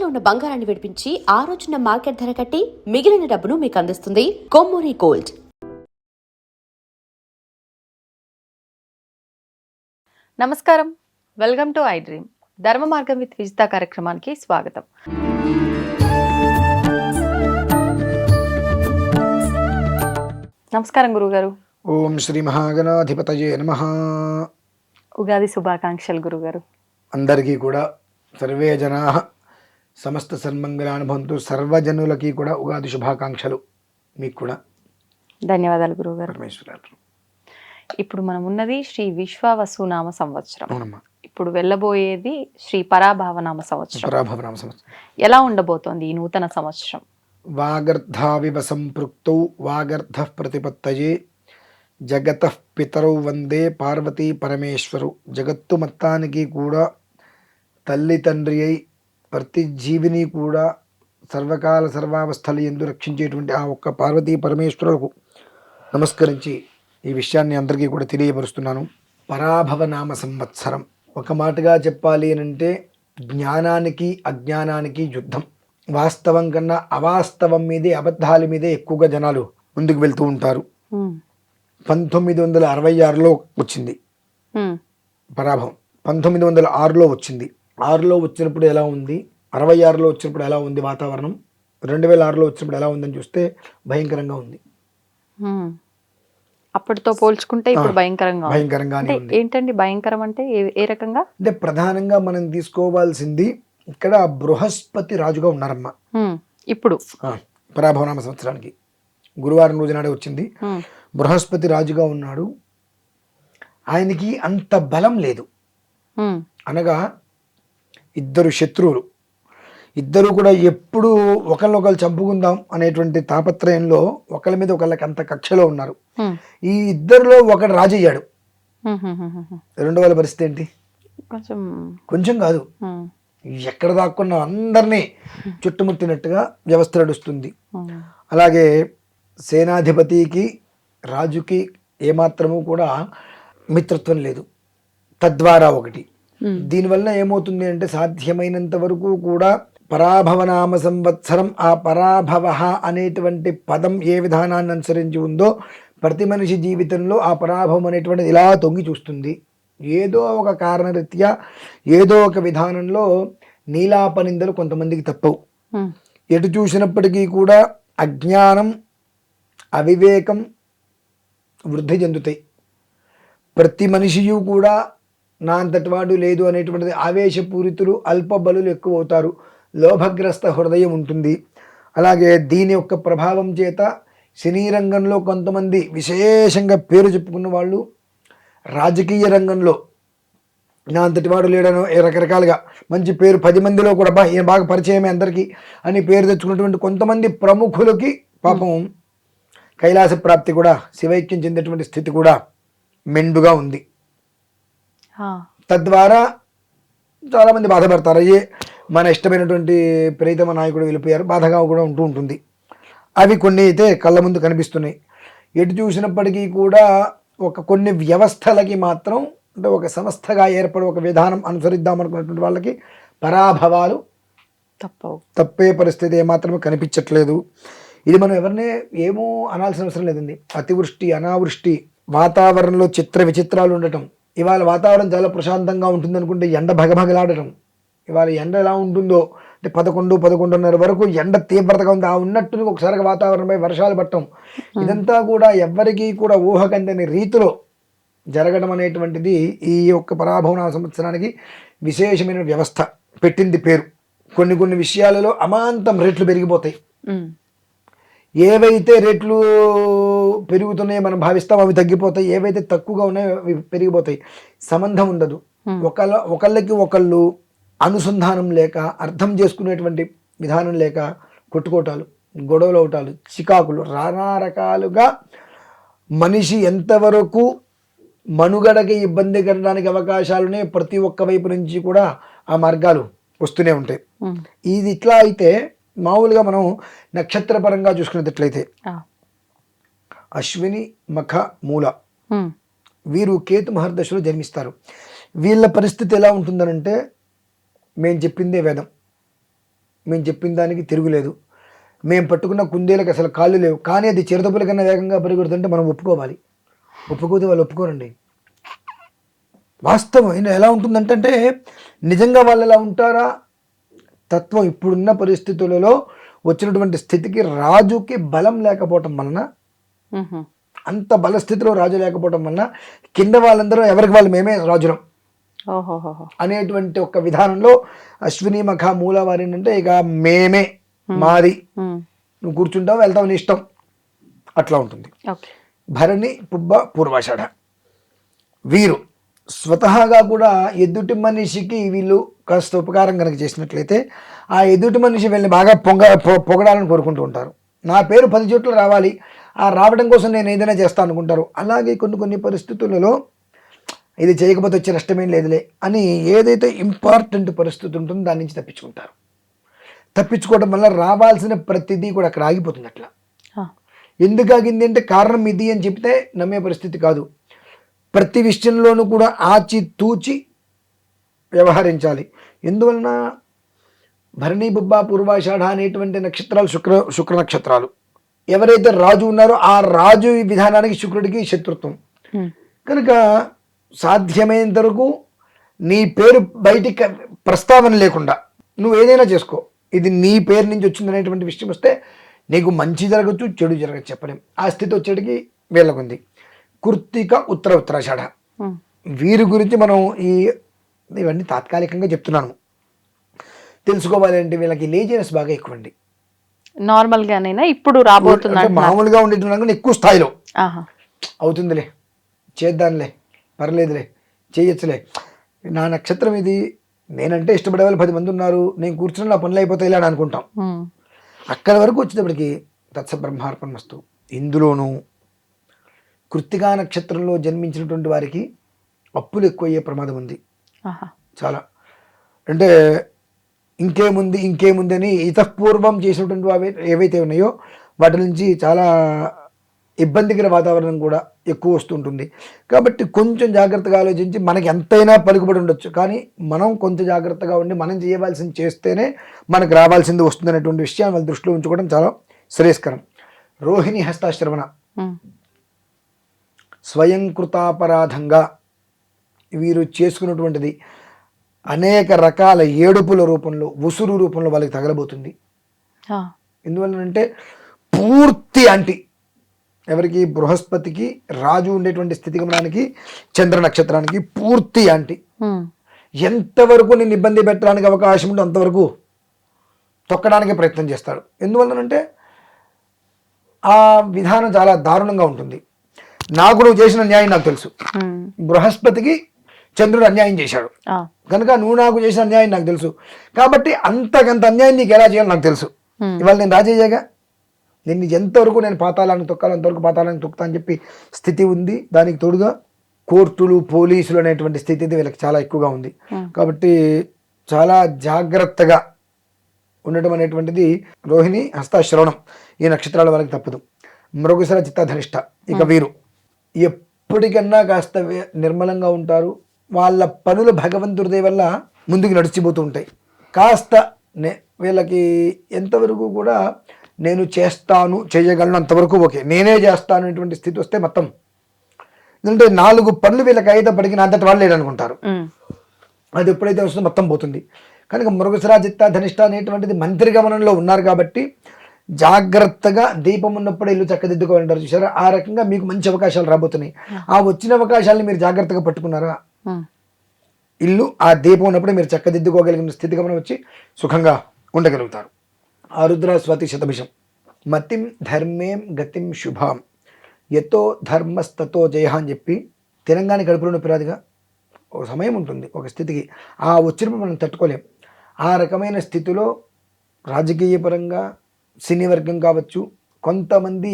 తాకట్టులో ఉన్న బంగారాన్ని విడిపించి ఆ రోజున మార్కెట్ ధర కట్టి మిగిలిన డబ్బును మీకు అందిస్తుంది కొమ్మూరి గోల్డ్. నమస్కారం, వెల్కమ్ టు ఐ డ్రీమ్. ధర్మ మార్గం విత్ విజిత కార్యక్రమానికి స్వాగతం. నమస్కారం గురుగారు. ఓం శ్రీ మహాగణాధిపతయే నమః. ఉగాది శుభాకాంక్షలు గురుగారు. అందరికీ కూడా సర్వే జనాః సమస్త సన్మంగళాని భవంతు. సర్వజనులకి కూడా ఉగాది శుభాకాంక్షలు. మీకు కూడా ధన్యవాదాలు గురుగారు. పరమేశ్వరాలు. ఇప్పుడు మనం ఉన్నది శ్రీ విశ్వావసునామ సంవత్సరం. అవునమ్మా. ఇప్పుడు వెళ్ళబోయేది శ్రీ పరాభవనామ సంవత్సరం. పరాభవనామ సంవత్సరం ఎలా ఉండబోతోంది ఈ నూతన సంవత్సరం? వాగర్ధావివ సంపృక్తౌ వాగర్ధః ప్రతిపత్తయే జగతః పితరౌ వందే పార్వతీ పరమేశ్వరు. జగత్తు మొత్తానికి కూడా తల్లి తండ్రి అయి ప్రతి జీవిని కూడా సర్వకాల సర్వావస్థలు ఎందు రక్షించేటువంటి ఆ ఒక్క పార్వతీ పరమేశ్వరులకు నమస్కరించి ఈ విషయాన్ని అందరికీ కూడా తెలియపరుస్తున్నాను. పరాభవనామ సంవత్సరం ఒక మాటగా చెప్పాలి అంటే జ్ఞానానికి అజ్ఞానానికి యుద్ధం. వాస్తవం కన్నా అవాస్తవం మీదే, అబద్ధాల మీదే ఎక్కువగా జనాలు ముందుకు వెళ్తూ ఉంటారు. 1966లో వచ్చింది పరాభవం. 1906లో వచ్చింది. 6లో వచ్చినప్పుడు ఎలా ఉంది, 66లో వచ్చినప్పుడు ఎలా ఉంది వాతావరణం, 2006లో వచ్చినప్పుడు ఎలా ఉందని చూస్తే భయంకరంగా ఉంది. అప్పటితో పోల్చుకుంటే ఇప్పుడు భయంకరంగానే ఉంది. ఏంటండి భయంకరం అంటే ఏ రకంగా? అంటే ప్రధానంగా మనం తీసుకోవాల్సింది ఇక్కడ బృహస్పతి రాజుగా ఉన్నారమ్మా ఇప్పుడు పరాభవనామ సంవత్సరానికి. గురువారం రోజు నాడే వచ్చింది. బృహస్పతి రాజుగా ఉన్నాడు. ఆయనకి అంత బలం లేదు. అనగా ఇద్దరు శత్రువులు, ఇద్దరు కూడా ఎప్పుడు ఒకళ్ళొకళ్ళు చంపుకుందాం అనేటువంటి తాపత్రయంలో ఒకళ్ళ మీద ఒకళ్ళకి అంత కక్షలో ఉన్నారు. ఈ ఇద్దరిలో ఒకడు రాజు అయ్యాడు. రెండో వాళ్ళ పరిస్థితి ఏంటి? కొంచెం కాదు, ఎక్కడ దాక్కున్న అందరినీ చుట్టుముట్టినట్టుగా వ్యవస్థ నడుస్తుంది. అలాగే సేనాధిపతికి రాజుకి ఏమాత్రము కూడా మిత్రత్వం లేదు. తద్వారా ఒకటి. దీనివల్ల ఏమవుతుంది అంటే సాధ్యమైనంత వరకు కూడా పరాభవనామ సంవత్సరం, ఆ పరాభవ అనేటువంటి పదం ఏ విధానాన్ని అనుసరించి ఉందో ప్రతి మనిషి జీవితంలో ఆ పరాభవం అనేటువంటిది ఇలా తొంగి చూస్తుంది. ఏదో ఒక కారణరీత్యా ఏదో ఒక విధానంలో నీలాపనిందలు కొంతమందికి తప్పవు. ఎటు చూసినప్పటికీ కూడా అజ్ఞానం, అవివేకం వృద్ధి చెందుతాయి. ప్రతి మనిషియు కూడా నా అంతటి వాడు లేదు అనేటువంటిది ఆవేశపూరితులు, అల్పబలులు ఎక్కువ అవుతారు. లోభగ్రస్త హృదయం ఉంటుంది. అలాగే దీని యొక్క ప్రభావం చేత సినీ రంగంలో కొంతమంది విశేషంగా పేరు చెప్పుకున్న వాళ్ళు, రాజకీయ రంగంలో నా అంతటి వాడు లేడనో రకరకాలుగా మంచి పేరు 10 మందిలో కూడా ఈయన బాగా పరిచయమే అందరికీ అని పేరు తెచ్చుకున్నటువంటి కొంతమంది ప్రముఖులకి పాపం కైలాస ప్రాప్తి కూడా, శివైక్యం చెందేటువంటి స్థితి కూడా మెండుగా ఉంది. తద్వారా చాలామంది బాధపడతారు. అయ్యే మన ఇష్టమైనటువంటి ప్రీతమ నాయకుడు వెళ్ళిపోయారు, బాధగా కూడా ఉంటూ ఉంటుంది. అవి కొన్ని అయితే కళ్ళ ముందు కనిపిస్తున్నాయి. ఎటు చూసినప్పటికీ కూడా కొన్ని వ్యవస్థలకి మాత్రం, అంటే ఒక సంస్థగా ఏర్పడి ఒక విధానం అనుసరిద్దాం అనుకున్నటువంటి వాళ్ళకి పరాభవాలు తప్పే పరిస్థితి ఏమాత్రమే కనిపించట్లేదు. ఇది మనం ఎవరినే ఏమో అనాల్సిన అవసరం లేదండి. అతివృష్టి, అనావృష్టి, వాతావరణంలో చిత్ర విచిత్రాలు ఉండటం. ఇవాళ వాతావరణం చాలా ప్రశాంతంగా ఉంటుంది అనుకుంటే ఎండ భగభగలాడటం. ఇవాళ ఎండ ఎలా ఉంటుందో అంటే 11-11:30 వరకు ఎండ తీవ్రతగా ఉంది. ఆ ఉన్నట్టు ఒకసారిగా వాతావరణంపై వర్షాలు పట్టడం, ఇదంతా కూడా ఎవ్వరికీ కూడా ఊహకందని రీతిలో జరగడం అనేటువంటిది ఈ యొక్క పరాభవనామ సంవత్సరానికి విశేషమైన వ్యవస్థ పెట్టింది పేరు. కొన్ని విషయాలలో అమాంతం రేట్లు పెరిగిపోతాయి. ఏవైతే రేట్లు పెరుగుతున్నాయో మనం భావిస్తాం అవి తగ్గిపోతాయి, ఏవైతే తక్కువగా ఉన్నాయో అవి పెరిగిపోతాయి. సంబంధం ఉండదు. ఒకళ్ళకి ఒకళ్ళు అనుసంధానం లేక, అర్థం చేసుకునేటువంటి విధానం లేక కొట్టుకోటాలు, గొడవలు అవటాలు, చికాకులు, నానా రకాలుగా మనిషి ఎంతవరకు మనుగడకి ఇబ్బంది కలగడానికి అవకాశాలునే ప్రతి ఒక్క వైపు నుంచి కూడా ఆ మార్గాలు వస్తూనే ఉంటాయి. ఇది ఇట్లా అయితే మామూలుగా మనం నక్షత్ర పరంగా చూసుకునేటట్లయితే అశ్విని, మఖ, మూల వీరు కేతు మహర్దశలో జన్మిస్తారు. వీళ్ళ పరిస్థితి ఎలా ఉంటుందనంటే మేము చెప్పిందే వేదం. మేము చెప్పిన దానికి తిరుగులేదు, మేము పట్టుకున్న కుందేలకు అసలు కాళ్ళు లేవు, కానీ అది చిరుతపుల కన్నా వేగంగా పరిగెడుతుంటే మనం ఒప్పుకోవాలి. ఒప్పుకోతే వాళ్ళు ఒప్పుకోరండి. వాస్తవం ఎలా ఉంటుందంటే నిజంగా వాళ్ళు ఎలా ఉంటారా తత్వం. ఇప్పుడున్న పరిస్థితులలో వచ్చినటువంటి స్థితికి రాజుకి బలం లేకపోవటం వలన, అంత బలస్థితిలో రాజు లేకపోవటం వలన కింద వాళ్ళందరూ ఎవరికి వాళ్ళు మేమే రాజులం అనేటువంటి ఒక విధానంలో అశ్విని మఖ మూల వారి అంటే ఇక మేమే, మాది, నువ్వు కూర్చుంటావు వెళ్తావు నీ ఇష్టం, అట్లా ఉంటుంది. భరణి పుబ్బ పూర్వాషాఢ వీరు స్వతహాగా కూడా ఎదుటి మనిషికి వీళ్ళు కాస్త ఉపకారం కనుక చేసినట్లయితే ఆ ఎదుటి మనిషి వీళ్ళని బాగా పొగడాలని కోరుకుంటూ ఉంటారు. నా పేరు 10 చోట్ల రావాలి, ఆ రావడం కోసం నేను ఏదైనా చేస్తాను అనుకుంటారు. అలాగే కొన్ని పరిస్థితులలో ఇది చేయకపోతే వచ్చే నష్టమేం లేదులే అని ఏదైతే ఇంపార్టెంట్ పరిస్థితి ఉంటుందో దాని నుంచి తప్పించుకుంటారు. తప్పించుకోవడం వల్ల రావాల్సిన ప్రతిదీ కూడా అక్కడ ఆగిపోతుంది. అట్లా ఎందుకు ఆగింది అంటే కారణం ఇది అని చెప్తే నమ్మే పరిస్థితి కాదు. ప్రతి విషయంలోనూ కూడా ఆచి తూచి వ్యవహరించాలి. ఎందువలన భరణి బుబ్బ పూర్వాషాఢ అనేటువంటి నక్షత్రాలు శుక్ర నక్షత్రాలు. ఎవరైతే రాజు ఉన్నారో ఆ రాజు విధానానికి శుక్రుడికి శత్రుత్వం కనుక సాధ్యమైనంత వరకు నీ పేరు బయటికి ప్రస్తావన లేకుండా నువ్వు ఏదైనా చేసుకో, ఇది నీ పేరు నుంచి వచ్చిందనేటువంటి విషయం వస్తే నీకు మంచి జరగచ్చు, చెడు జరగచ్చు, చెప్పలేం. ఆ స్థితి వచ్చేటికి వీళ్ళకుంది. కృత్తిక ఉత్తరాషాఢ వీరి గురించి మనం ఇవన్నీ తాత్కాలికంగా చెప్తున్నాను. తెలుసుకోవాలి అంటే వీళ్ళకి లేజినెస్ బాగా ఎక్కువ అండి. నార్మల్ గానైనా ఇప్పుడు రాబోతున్నా మామూలుగా ఉండేటువంటి ఎక్కువ స్థాయిలో అవుతుందిలే, చేద్దాంలే, పర్లేదులే, చేయొచ్చులే, నా నక్షత్రం ఇది, నేనంటే ఇష్టపడే వాళ్ళు 10 మంది ఉన్నారు, నేను కూర్చుని నా పనులు అయిపోతాయి ఇలా అని అనుకుంటాం. అక్కడి వరకు వచ్చేటప్పటికి తత్సబ్రహ్మార్పణమస్తు. ఇందులోనూ కృత్తికా నక్షత్రంలో జన్మించినటువంటి వారికి అప్పులు ఎక్కువ అయ్యే ప్రమాదం ఉంది చాలా. అంటే ఇంకేముంది అని ఇతపూర్వం చేసినటువంటి అవి ఏవైతే ఉన్నాయో వాటి నుంచి చాలా ఇబ్బందికర వాతావరణం కూడా ఎక్కువ వస్తుంటుంది. కాబట్టి కొంచెం జాగ్రత్తగా ఆలోచించి, మనకి ఎంతైనా పలుకుబడి ఉండొచ్చు కానీ మనం కొంచెం జాగ్రత్తగా ఉండి మనం చేయవలసింది చేస్తేనే మనకు రావాల్సింది వస్తుంది అనేటువంటి విషయాన్ని వాళ్ళ దృష్టిలో ఉంచుకోవడం చాలా శ్రేయస్కరం. రోహిణి హస్తాశ్రవణ స్వయంకృతాపరాధంగా వీరు చేసుకున్నటువంటిది అనేక రకాల ఏడుపుల రూపంలో, ఉసురు రూపంలో వాళ్ళకి తగలబోతుంది. ఎందువల్లనంటే పూర్తి అంటి ఎవరికి బృహస్పతికి రాజు ఉండేటువంటి స్థితిగమనానికి చంద్ర నక్షత్రానికి పూర్తి అంటి. ఎంతవరకు నేను ఇబ్బంది పెట్టడానికి అవకాశం ఉంటే అంతవరకు తొక్కడానికి ప్రయత్నం చేస్తాడు. ఎందువల్లనంటే ఆ విధానం చాలా దారుణంగా ఉంటుంది. నాకు నువ్వు చేసిన న్యాయం నాకు తెలుసు, బృహస్పతికి చంద్రుడు అన్యాయం చేశాడు కనుక నువ్వు నాకు చేసిన అన్యాయం నాకు తెలుసు, కాబట్టి అంతకంత అన్యాయం నీకు ఎలా చేయాలో నాకు తెలుసు. ఇవాళ నేను రాజయ్యగా నేను ఎంతవరకు నేను పాతాళానికి తొక్కాలి అంతవరకు పాతాళానికి తొక్కుతా అని చెప్పి స్థితి ఉంది. దానికి తోడుగా కోర్టులు, పోలీసులు అనేటువంటి స్థితి వీళ్ళకి చాలా ఎక్కువగా ఉంది. కాబట్టి చాలా జాగ్రత్తగా ఉండటం అనేటువంటిది రోహిణి హస్తాశ్రవణం ఈ నక్షత్రాల వాళ్ళకి తప్పదు. మృగశిర చిత్తాధనిష్ట ఇక వీరు ఎప్పటికన్నా కాస్త నిర్మలంగా ఉంటారు. వాళ్ళ పనులు భగవంతుడి దయ వల్ల ముందుకు నడిచిపోతూ ఉంటాయి. కాస్త వీళ్ళకి ఎంతవరకు కూడా నేను చేస్తాను, చేయగలను అంతవరకు ఓకే, నేనే చేస్తాను అనేటువంటి స్థితి వస్తే మొత్తం ఎందుకంటే 4 పనులు వీళ్ళకి అయితేప్పటికీ నా అంతటి వాళ్ళు లేదనుకుంటారు. అది ఎప్పుడైతే వస్తుందో మొత్తం పోతుంది. కనుక మృగశిర చిత్తాధనిష్ట అనేటువంటిది మంత్రి గమనంలో ఉన్నారు కాబట్టి జాగ్రత్తగా దీపం ఉన్నప్పుడు ఇల్లు చక్కదిద్దుకోవాలంటారు చూసారా, ఆ రకంగా మీకు మంచి అవకాశాలు రాబోతున్నాయి. ఆ వచ్చిన అవకాశాలను మీరు జాగ్రత్తగా పట్టుకున్నారా, ఇల్లు ఆ దీపం ఉన్నప్పుడు మీరు చక్కదిద్దుకోగలిగిన స్థితి గమనం వచ్చి సుఖంగా ఉండగలుగుతారు. ఆరుద్ర స్వాతి శతభిషం మతిం ధర్మేం గతిం శుభాం యతో ధర్మస్తతో జయ అని చెప్పి తెలంగాణ కడుపులో నొప్పిరాదుగా ఒక సమయం ఉంటుంది, ఒక స్థితికి ఆ వచ్చినప్పుడు మనం తట్టుకోలేం. ఆ రకమైన స్థితిలో రాజకీయ పరంగా సినీ వర్గం కావచ్చు, కొంతమంది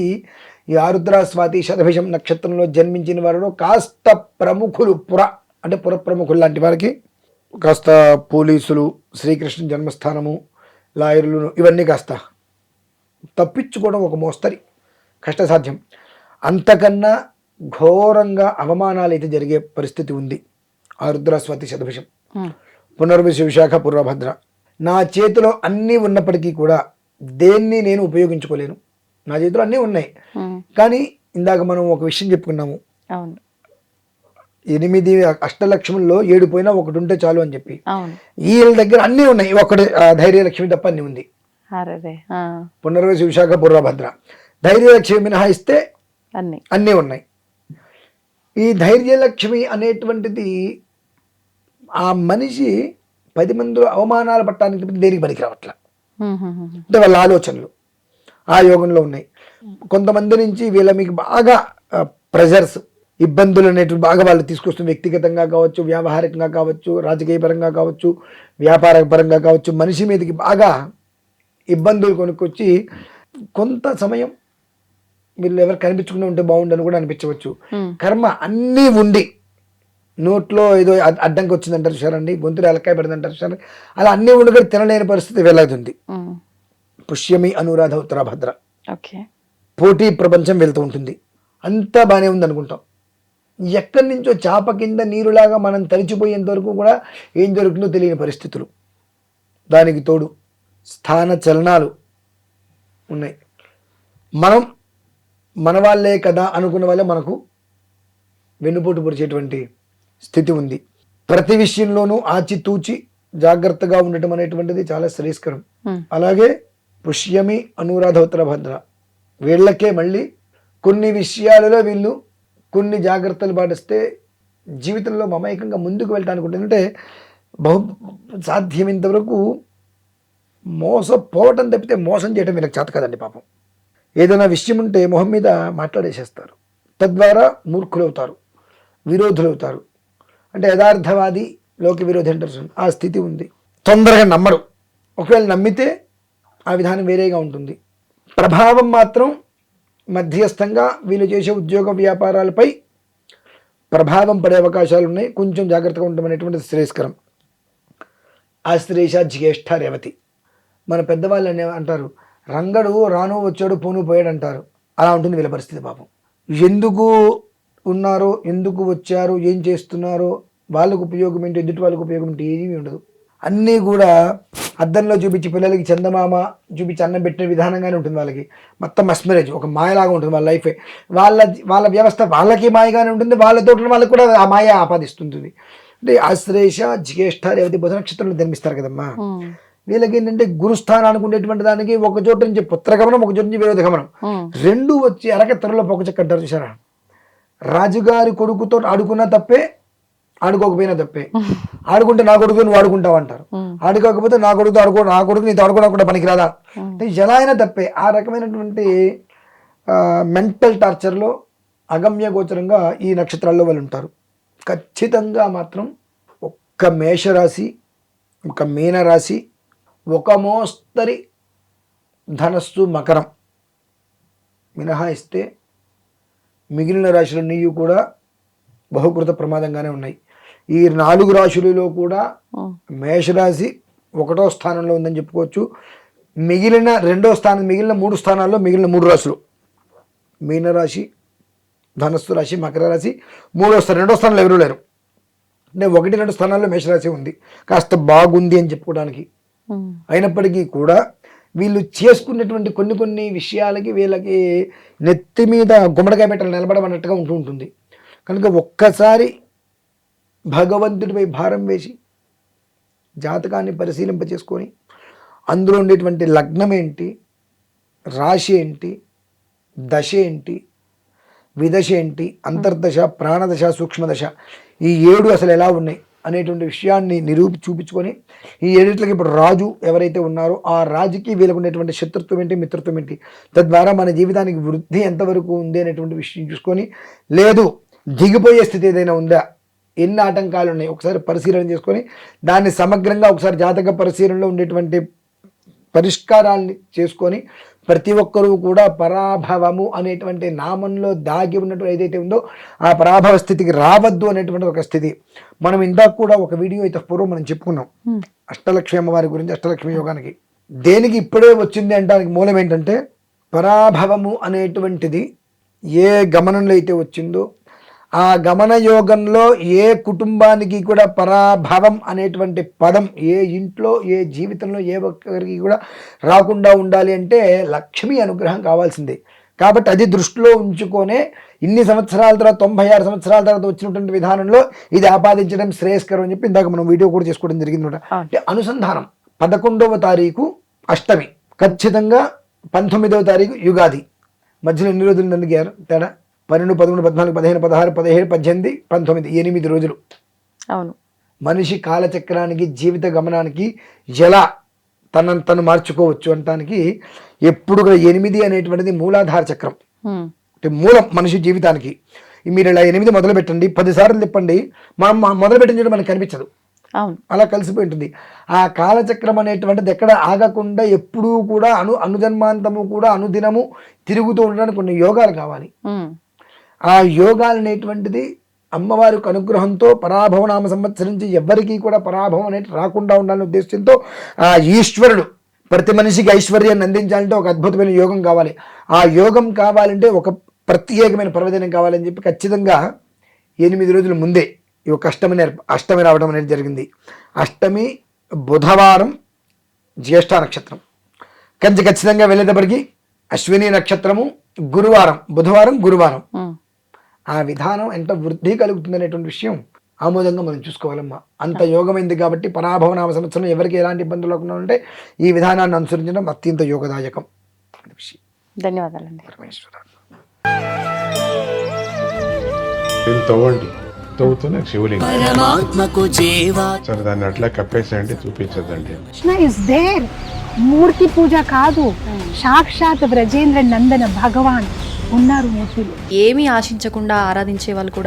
ఈ ఆరుద్ర స్వాతి శతభిషం నక్షత్రంలో జన్మించిన వారిలో కాస్త ప్రముఖులు పుర ప్రముఖులు లాంటి వారికి కాస్త పోలీసులు, శ్రీకృష్ణ జన్మస్థానము, లాయర్లు ఇవన్నీ కాస్త తప్పించుకోవడం ఒక మోస్తరి కష్టసాధ్యం. అంతకన్నా ఘోరంగా అవమానాలు అయితే జరిగే పరిస్థితి ఉంది. ఆరుద్ర స్వాతి శతభిషం పునర్వసు విశాఖ పూర్వభద్ర నా చేతిలో అన్నీ ఉన్నప్పటికీ కూడా దేన్ని నేను ఉపయోగించుకోలేను. నా చేతిలో అన్నీ ఉన్నాయి, కానీ ఇందాక మనం ఒక విషయం చెప్పుకున్నాము, అవును 8 అష్టలక్ష్ముల్లో 7 పోయినా ఒకటి ఉంటే చాలు అని చెప్పి. అవును వీళ్ళ దగ్గర అన్నీ ఉన్నాయి, ఒకటి ధైర్యలక్ష్మి తప్ప అన్నీ ఉంది. అరే పునర్వసి, విశాఖ, పూర్వభద్ర. ధైర్యలక్ష్మి మినహాయిస్తే అన్ని అన్నీ ఉన్నాయి. ఈ ధైర్యలక్ష్మి అనేటువంటిది ఆ మనిషి 10 మందిలో అవమానాలు పట్టడానికి తప్ప దేనికి పనికి రావట్ల. అంటే వాళ్ళ ఆలోచనలు ఆ యోగంలో ఉన్నాయి. కొంతమంది నుంచి వీళ్ళ మీకు బాగా ప్రెజర్స్, ఇబ్బందులు అనేటువంటి బాగా వాళ్ళు తీసుకొస్తుంది. వ్యక్తిగతంగా కావచ్చు, వ్యావహారికంగా కావచ్చు, రాజకీయ పరంగా కావచ్చు, వ్యాపార పరంగా కావచ్చు, మనిషి మీదకి బాగా ఇబ్బందులు కొనుక్కొచ్చి కొంత సమయం వీళ్ళు ఎవరు కనిపించుకుని ఉంటే బాగుండని కూడా అనిపించవచ్చు. కర్మ అన్నీ ఉండి నోట్లో ఏదో అడ్డంకి వచ్చిందంటారు చూసారండి, గొంతులు ఎలక్కాయ పడిందంటారు చూసారు, అలా అన్నీ ఉండగా తినలేని పరిస్థితి వెళ్ళదుంది. పుష్యమి, అనురాధ, ఉత్తరాభద్ర ఓకే పోటీ ప్రపంచం వెళ్తూ ఉంటుంది. అంతా బాగానే ఉంది అనుకుంటాం. ఎక్కడి నుంచో చాప కింద నీరులాగా మనం తడిచిపోయేంత వరకు కూడా ఏం జరుగుతుందో తెలియని పరిస్థితులు. దానికి తోడు స్థాన చలనాలు ఉన్నాయి. మనం మన వాళ్ళే కదా అనుకున్న వాళ్ళే మనకు వెన్నుపోటు పొడిచేటువంటి స్థితి ఉంది. ప్రతి విషయంలోనూ ఆచితూచి జాగ్రత్తగా ఉండటం అనేటువంటిది చాలా శ్రేయస్కరం. అలాగే పుష్యమి, అనురాధ, ఉత్తరభద్ర వీళ్ళకే మళ్ళీ కొన్ని విషయాలలో వీళ్ళు కొన్ని జాగ్రత్తలు పాటిస్తే జీవితంలో మమైకంగా ముందుకు వెళ్ళటానికి ఉంటుంది. అంటే సాధ్యమైనంత వరకు మోసపోవటం తప్పితే మోసం చేయడం వీళ్ళకి చేత కదండి పాపం. ఏదైనా విషయం ఉంటే మొహం మీద మాట్లాడేసేస్తారు, తద్వారా మూర్ఖులవుతారు, విరోధులవుతారు. అంటే యథార్థవాది లోక విరోధి అంటారు, ఆ స్థితి ఉంది. తొందరగా నమ్మరు, ఒకవేళ నమ్మితే ఆ విధానం వేరేగా ఉంటుంది. ప్రభావం మాత్రం మధ్యస్థంగా వీళ్ళు చేసే ఉద్యోగ వ్యాపారాలపై ప్రభావం పడే అవకాశాలు ఉన్నాయి. కొంచెం జాగ్రత్తగా ఉండడం అనేటువంటిది శ్రేయస్కరం. ఆశ్లేష, జ్యేష్ఠ, రేవతి. మన పెద్దవాళ్ళు అంటారు, రంగడు రాను వచ్చాడు పోను పోయాడు అంటారు. అలా ఉంటుంది వీళ్ళ పరిస్థితి పాపం. ఎందుకు ఉన్నారో, ఎందుకు వచ్చారో, ఏం చేస్తున్నారో, వాళ్ళకు ఉపయోగం ఏంటి, ఎదుటి వాళ్ళకు ఉపయోగం ఏంటి ఏమీ ఉండదు. అన్నీ కూడా అద్దంలో చూపించి పిల్లలకి చందమామ చూపించి అన్నం పెట్టిన విధానంగానే ఉంటుంది. వాళ్ళకి మొత్తం మస్మరేజ్, ఒక మాయలాగా ఉంటుంది వాళ్ళ లైఫే. వాళ్ళ వ్యవస్థ వాళ్ళకి మాయగానే ఉంటుంది, వాళ్ళతో వాళ్ళకి కూడా ఆ మాయ ఆపాదిస్తుంటుంది. అంటే ఆశ్లేష, జ్యేష్ఠ, రేవతి బుధ నక్షత్రంలో జన్మిస్తారు కదమ్మా. వీళ్ళకి ఏంటంటే గురుస్థానానికి ఉండేటువంటి దానికి ఒక చోటు నుంచి పుత్రగమనం, ఒక చోటు నుంచి విరోధ గమనం, రెండు వచ్చి అరకెత్తరలో పొగచెక్కంటారు చూసారా. రాజుగారి కొడుకుతో ఆడుకున్నా తప్పే, ఆడుకోకపోయినా తప్పే. ఆడుకుంటే నా కొడుకు నువ్వు ఆడుకుంటావు అంటారు, ఆడుకోకపోతే నా కొడుకుతో ఆడుకో, నా కొడుకు నీతో ఆడుకోవడం పనికిరాదా అంటే ఎలా అయినా తప్పే. ఆ రకమైనటువంటి మెంటల్ టార్చర్లో అగమ్య గోచరంగా ఈ నక్షత్రాల్లో వాళ్ళు ఉంటారు. ఖచ్చితంగా మాత్రం ఒక్క మేషరాశి, ఒక మీనరాశి, ఒక మోస్తరి ధనస్సు, మకరం మినహాయిస్తే మిగిలిన రాశులన్నీ కూడా బహుకృత ప్రమాదంగానే ఉన్నాయి. ఈ 4 రాశులలో కూడా మేషరాశి 1వ స్థానంలో ఉందని చెప్పుకోవచ్చు. మిగిలిన 2వ స్థానం, మిగిలిన 3 స్థానాల్లో మిగిలిన 3 రాశులు మీనరాశి, ధనస్సు రాశి, మకర రాశి 3వ స్థానం, 2వ స్థానంలో ఎవరూ లేరు. అంటే 1-2 స్థానాల్లో మేషరాశి ఉంది, కాస్త బాగుంది అని చెప్పుకోవడానికి. అయినప్పటికీ కూడా వీళ్ళు చేసుకున్నటువంటి కొన్ని విషయాలకి వీళ్ళకి నెత్తి మీద గుమ్మడికాయ పెట్టలు నిలబడమన్నట్టుగా ఉంటుంది. కనుక ఒక్కసారి భగవంతుడిపై భారం వేసి జాతకాన్ని పరిశీలింపచేసుకొని అందులో ఉండేటువంటి లగ్నం ఏంటి, రాశి ఏంటి, దశ ఏంటి, విదశ ఏంటి, అంతర్దశ, ప్రాణదశ, సూక్ష్మదశ, ఈ 7 అసలు ఎలా ఉన్నాయి అనేటువంటి విషయాన్ని చూపించుకొని ఈ 7కి ఇప్పుడు రాజు ఎవరైతే ఉన్నారో ఆ రాజుకి వీళ్ళకు ఉండేటువంటి శత్రుత్వం ఏంటి, మిత్రత్వం ఏంటి, తద్వారా మన జీవితానికి వృద్ధి ఎంతవరకు ఉంది అనేటువంటి విషయం చూసుకొని, లేదు దిగిపోయే స్థితి ఏదైనా ఉందా, ఎన్ని ఆటంకాలు ఉన్నాయి ఒకసారి పరిశీలన చేసుకొని దాన్ని సమగ్రంగా ఒకసారి జాతక పరిశీలనలో ఉండేటువంటి పరిష్కారాన్ని చేసుకొని ప్రతి ఒక్కరూ కూడా పరాభవము అనేటువంటి నామంలో దాగి ఉన్నటువంటి ఏదైతే ఉందో ఆ పరాభవ స్థితికి రావద్దు అనేటువంటి ఒక స్థితి. మనం ఇందాక కూడా ఒక వీడియో అయితే పూర్వం మనం చెప్పుకున్నాం అష్టలక్ష్మి అమ్మవారి గురించి, అష్టలక్ష్మి యోగానికి. దేనికి ఇప్పుడే వచ్చింది అంటానికి మూలం ఏంటంటే పరాభవము అనేటువంటిది ఏ గమనంలో అయితే వచ్చిందో ఆ గమన యోగంలో ఏ కుటుంబానికి కూడా పరాభవం అనేటువంటి పదం ఏ ఇంట్లో ఏ జీవితంలో ఏ ఒక్కరికి కూడా రాకుండా ఉండాలి అంటే లక్ష్మి అనుగ్రహం కావాల్సిందే. కాబట్టి అది దృష్టిలో ఉంచుకొనే ఇన్ని సంవత్సరాల తర్వాత 96 సంవత్సరాల తర్వాత వచ్చినటువంటి విధానంలో ఇది ఆపాదించడం శ్రేయస్కరం అని చెప్పి ఇందాక మనం వీడియో కూడా చేసుకోవడం జరిగింది అనమాట. అంటే అనుసంధానం 11వ తారీఖు అష్టమి, ఖచ్చితంగా 19వ తారీఖు యుగాది, మధ్యలో ఎన్ని రోజులు నన్ను తేడా 12, 13, 14, 15, 16, 17, 18, 19 8 రోజులు. అవును. మనిషి కాలచక్రానికి జీవిత గమనానికి ఎలా తనను తను మార్చుకోవచ్చు అనటానికి ఎప్పుడు కూడా 8 అనేటువంటిది మూలాధార చక్రం, అంటే మూలం మనిషి జీవితానికి. మీరు ఇలా 8 మొదలు పెట్టండి, 10 సార్లు తిప్పండి, మనం మొదలు పెట్టిన చోట మనకు కనిపించదు, అలా కలిసిపోయి ఉంటుంది. ఆ కాలచక్రం అనేటువంటిది ఎక్కడ ఆగకుండా ఎప్పుడూ కూడా అనుజన్మాంతము కూడా అనుదినము తిరుగుతూ ఉండడానికి కొన్ని యోగాలు కావాలి. ఆ యోగాలు అనేటువంటిది అమ్మవారి అనుగ్రహంతో పరాభవనామ సంవత్సరం నుంచి ఎవరికీ కూడా పరాభవం అనేది రాకుండా ఉండాలనే ఉద్దేశంతో ఆ ఈశ్వరుడు ప్రతి మనిషికి ఐశ్వర్యాన్ని అందించాలంటే ఒక అద్భుతమైన యోగం కావాలి. ఆ యోగం కావాలంటే ఒక ప్రత్యేకమైన పర్వదినం కావాలని చెప్పి ఖచ్చితంగా 8 రోజుల ముందే ఈ ఒక అష్టమి రావడం అనేది జరిగింది. అష్టమి బుధవారం, జ్యేష్ఠ నక్షత్రం, కంచి ఖచ్చితంగా వెళ్ళేటప్పటికి అశ్విని నక్షత్రము, బుధవారం గురువారం. ఆ విధానం ఎంత వృద్ధి కలుగుతుంది అనేటువంటి విషయం ఆమోదంగా మనం చూసుకోవాలమ్మా. అంత యోగమైంది కాబట్టి పరాభవనామ సంవత్సరం ఎవరికి ఎలాంటి ఇబ్బందులు లేకుండా ఉంటే ఈ విధానాన్ని అనుసరించడం అత్యంత యోగదాయకం. ధన్యవాదాలండి. తవ్వండి, తవ్వుతూనే శివలింగం సరే దాన్ని అట్లా కప్పేసేయండి, చూపించదండి. Krishna is there. మూర్తి పూజ కాదు, సాక్షాత్ బ్రజేంద్ర నందన భగవాన్ ఉన్నారు మూర్తిలో. ఏమీ ఆశించకుండా ఆరాధించే వాళ్ళు కూడా